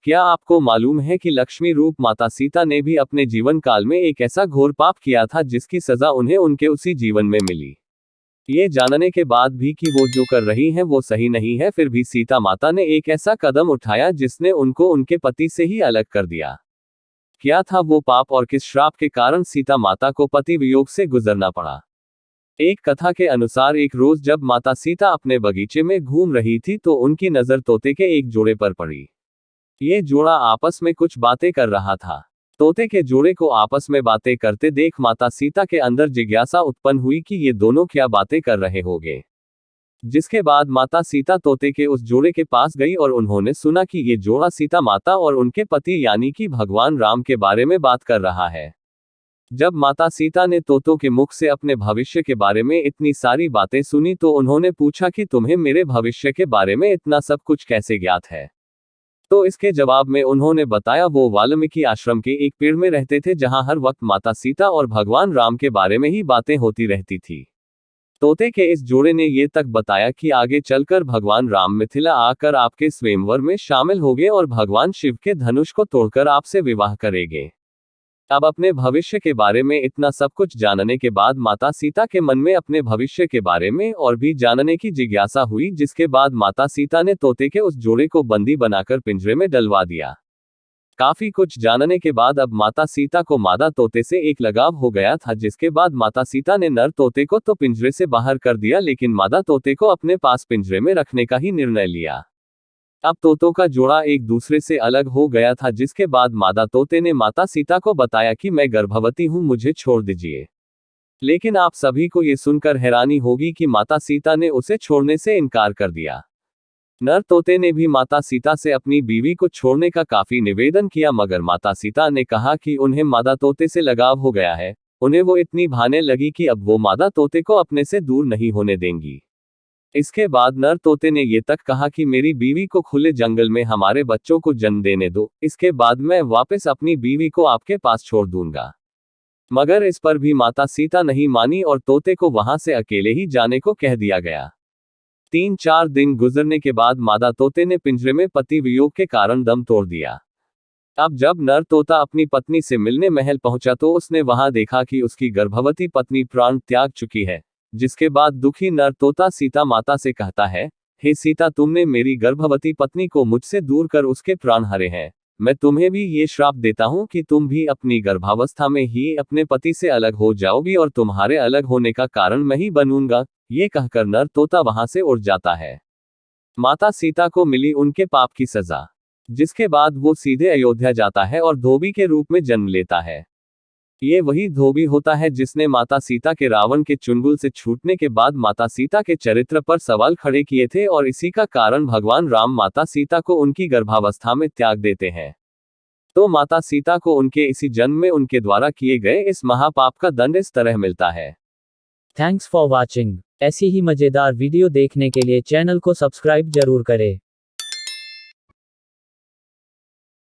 क्या आपको मालूम है कि लक्ष्मी रूप माता सीता ने भी अपने जीवन काल में एक ऐसा घोर पाप किया था जिसकी सजा उन्हें उनके उसी जीवन में मिली। ये जानने के बाद भी कि वो जो कर रही हैं वो सही नहीं है, फिर भी सीता माता ने एक ऐसा कदम उठाया जिसने उनको उनके पति से ही अलग कर दिया। क्या था वो पाप और किस श्राप के कारण सीता माता को पति वियोग से गुजरना पड़ा? एक कथा के अनुसार एक रोज जब माता सीता अपने बगीचे में घूम रही थी तो उनकी नजर तोते के एक जोड़े पर पड़ी। ये जोड़ा आपस में कुछ बातें कर रहा था। तोते के जोड़े को आपस में बातें करते देख माता सीता के अंदर जिज्ञासा उत्पन्न हुई कि ये दोनों क्या बातें कर रहे होंगे। जिसके बाद माता सीता तोते के उस जोड़े के पास गई और उन्होंने सुना कि ये जोड़ा सीता माता और उनके पति यानी कि भगवान राम के बारे में बात कर रहा है। जब माता सीता ने तोतों के मुख से अपने भविष्य के बारे में इतनी सारी बातें सुनी तो उन्होंने पूछा कि तुम्हें मेरे भविष्य के बारे में इतना सब कुछ कैसे ज्ञात है? तो इसके जवाब में उन्होंने बताया वो वाल्मीकि आश्रम के एक पेड़ में रहते थे जहां हर वक्त माता सीता और भगवान राम के बारे में ही बातें होती रहती थी। तोते के इस जोड़े ने ये तक बताया कि आगे चलकर भगवान राम मिथिला आकर आपके स्वयंवर में शामिल होंगे और भगवान शिव के धनुष को तोड़कर आपसे विवाह करेंगे। अब अपने भविष्य के बारे में इतना सब कुछ जानने के बाद माता सीता के मन में अपने भविष्य के बारे में और भी जानने की जिज्ञासा हुई, जिसके बाद माता सीता ने तोते के उस जोड़े को बंदी बनाकर पिंजरे में डलवा दिया। काफी कुछ जानने के बाद अब माता सीता को मादा तोते से एक लगाव हो गया था, जिसके बाद माता सीता ने नर तोते को तो पिंजरे से बाहर कर दिया लेकिन मादा तोते को अपने पास पिंजरे में रखने का ही निर्णय लिया। अब तोतों का जोड़ा एक दूसरे से अलग हो गया था, जिसके बाद मादा तोते ने माता सीता को बताया कि मैं गर्भवती हूं, मुझे छोड़ दीजिए। लेकिन आप सभी को ये सुनकर हैरानी होगी कि माता सीता ने उसे छोड़ने से इनकार कर दिया। नर तोते ने भी माता सीता से अपनी बीवी को छोड़ने का काफी निवेदन किया, मगर माता सीता ने कहा कि उन्हें मादा तोते से लगाव हो गया है, उन्हें वो इतनी भाने लगी कि अब वो मादा तोते को अपने से दूर नहीं होने देंगी। इसके बाद नर तोते ने ये तक कहा कि मेरी बीवी को खुले जंगल में हमारे बच्चों को जन्म देने दो, इसके बाद मैं वापस अपनी बीवी को आपके पास छोड़ दूंगा। मगर इस पर भी माता सीता नहीं मानी और तोते को वहां से अकेले ही जाने को कह दिया गया। 3-4 दिन गुजरने के बाद मादा तोते ने पिंजरे में पति वियोग के कारण दम तोड़ दिया। अब जब नर तोता अपनी पत्नी से मिलने महल पहुंचा तो उसने वहां देखा कि उसकी गर्भवती पत्नी प्राण त्याग चुकी है। जिसके बाद दुखी नर तोता सीता माता से कहता है, हे सीता, तुमने मेरी गर्भवती पत्नी को मुझसे दूर कर उसके प्राण हरे हैं। मैं तुम्हें भी ये श्राप देता हूं कि तुम भी अपनी गर्भावस्था में ही अपने पति से अलग हो जाओगी और तुम्हारे अलग होने का कारण मैं ही बनूंगा। ये कहकर नर तोता वहां से उड़ जाता है। माता सीता को मिली उनके पाप की सजा, जिसके बाद वो सीधे अयोध्या जाता है और धोबी के रूप में जन्म लेता है। ये वही धोबी होता है जिसने माता सीता के रावण के चुंगल से छूटने के बाद माता सीता के चरित्र पर सवाल खड़े किए थे और इसी का कारण भगवान राम माता सीता को उनकी गर्भावस्था में त्याग देते हैं। तो माता सीता को उनके इसी जन्म में उनके द्वारा किए गए इस महापाप का दंड इस तरह मिलता है। Thanks for watching. ऐसी ही मजेदार वीडियो देखने के लिए चैनल को सब्सक्राइब जरूर करें।